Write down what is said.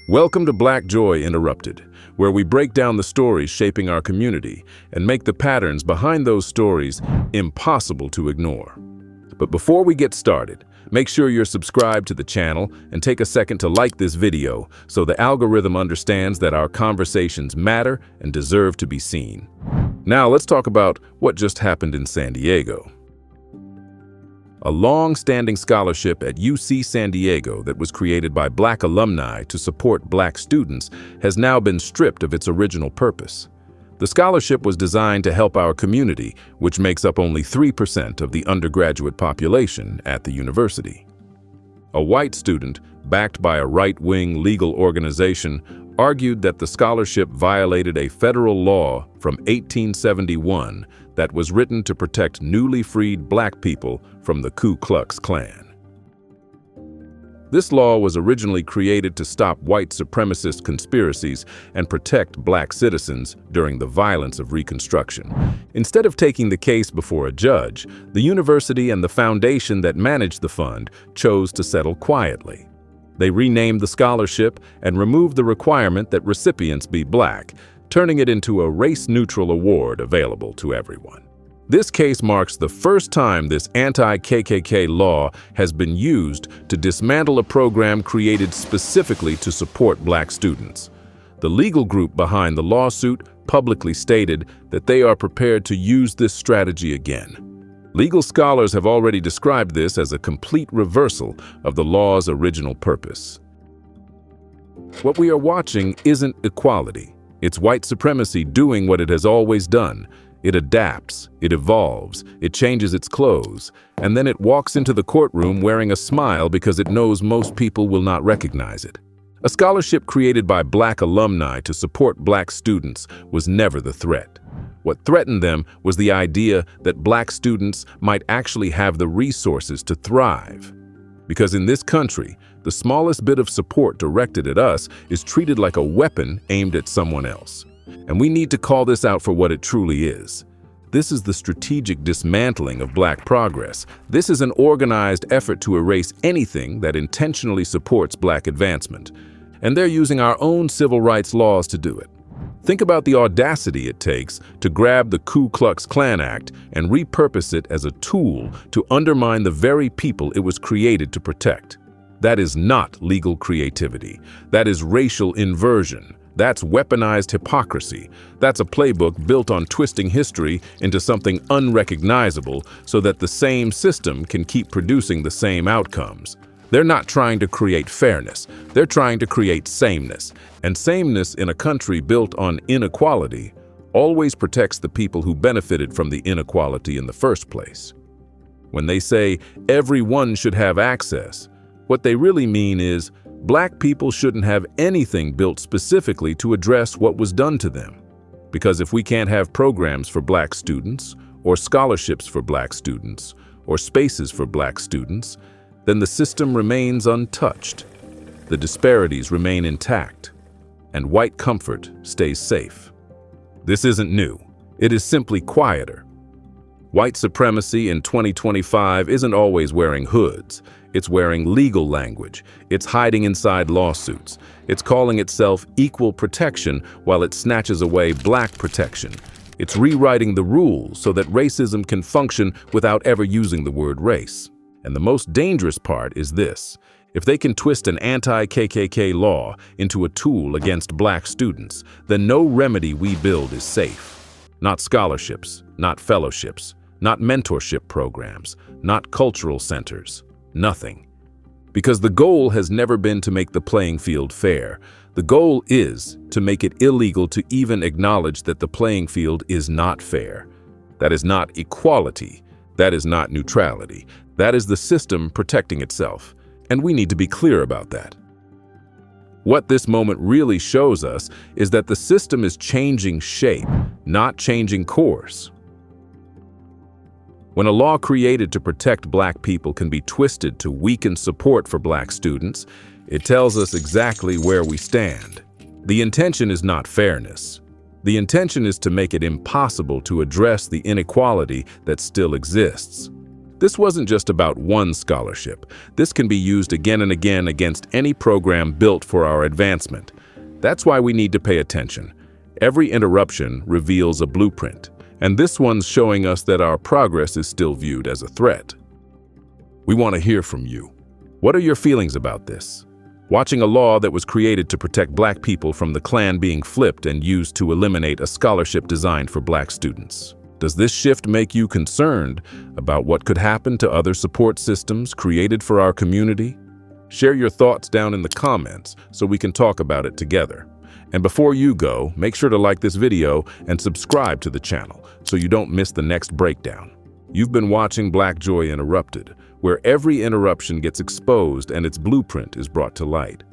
Welcome to Black Joy Interrupted, where we break down the stories shaping our community and make the patterns behind those stories impossible to ignore. But before we get started, make sure you're subscribed to the channel and take a second to like this video so the algorithm understands that our conversations matter and deserve to be seen. Now let's talk about what just happened in San Diego. A long-standing scholarship at UC San Diego that was created by Black alumni to support Black students has now been stripped of its original purpose. The scholarship was designed to help our community, which makes up only 3% of the undergraduate population at the university. A white student, backed by a right-wing legal organization, argued that the scholarship violated a federal law from 1871 that was written to protect newly freed Black people from the Ku Klux Klan. This law was originally created to stop white supremacist conspiracies and protect Black citizens during the violence of Reconstruction. Instead of taking the case before a judge, the university and the foundation that managed the fund chose to settle quietly. They renamed the scholarship and removed the requirement that recipients be Black, turning it into a race-neutral award available to everyone. This case marks the first time this anti-KKK law has been used to dismantle a program created specifically to support Black students. The legal group behind the lawsuit publicly stated that they are prepared to use this strategy again. Legal scholars have already described this as a complete reversal of the law's original purpose. What we are watching isn't equality. It's white supremacy doing what it has always done. It adapts, it evolves, it changes its clothes, and then it walks into the courtroom wearing a smile because it knows most people will not recognize it. A scholarship created by Black alumni to support Black students was never the threat. What threatened them was the idea that Black students might actually have the resources to thrive. Because in this country, the smallest bit of support directed at us is treated like a weapon aimed at someone else. And we need to call this out for what it truly is. This is the strategic dismantling of Black progress. This is an organized effort to erase anything that intentionally supports Black advancement. And they're using our own civil rights laws to do it. Think about the audacity it takes to grab the Ku Klux Klan Act and repurpose it as a tool to undermine the very people it was created to protect. That is not legal creativity. That is racial inversion. That's weaponized hypocrisy. That's a playbook built on twisting history into something unrecognizable so that the same system can keep producing the same outcomes. They're not trying to create fairness. They're trying to create sameness. And sameness in a country built on inequality always protects the people who benefited from the inequality in the first place. When they say everyone should have access, what they really mean is Black people shouldn't have anything built specifically to address what was done to them. Because if we can't have programs for Black students, or scholarships for Black students, or spaces for Black students, then the system remains untouched. The disparities remain intact, and white comfort stays safe. This isn't new. It is simply quieter. White supremacy in 2025 isn't always wearing hoods. It's wearing legal language. It's hiding inside lawsuits. It's calling itself equal protection while it snatches away Black protection. It's rewriting the rules so that racism can function without ever using the word race. And the most dangerous part is this. If they can twist an anti-KKK law into a tool against Black students, then no remedy we build is safe. Not scholarships, not fellowships, not mentorship programs, not cultural centers. Nothing. Because the goal has never been to make the playing field fair. The goal is to make it illegal to even acknowledge that the playing field is not fair. That is not equality. That is not neutrality. That is the system protecting itself. And we need to be clear about that. What this moment really shows us is that the system is changing shape, not changing course. When a law created to protect Black people can be twisted to weaken support for Black students, it tells us exactly where we stand. The intention is not fairness. The intention is to make it impossible to address the inequality that still exists. This wasn't just about one scholarship. This can be used again and again against any program built for our advancement. That's why we need to pay attention. Every interruption reveals a blueprint, and this one's showing us that our progress is still viewed as a threat. We want to hear from you. What are your feelings about this? Watching a law that was created to protect Black people from the Klan being flipped and used to eliminate a scholarship designed for Black students. Does this shift make you concerned about what could happen to other support systems created for our community? Share your thoughts down in the comments so we can talk about it together. And before you go, make sure to like this video and subscribe to the channel so you don't miss the next breakdown. You've been watching Black Joy Interrupted, where every interruption gets exposed and its blueprint is brought to light.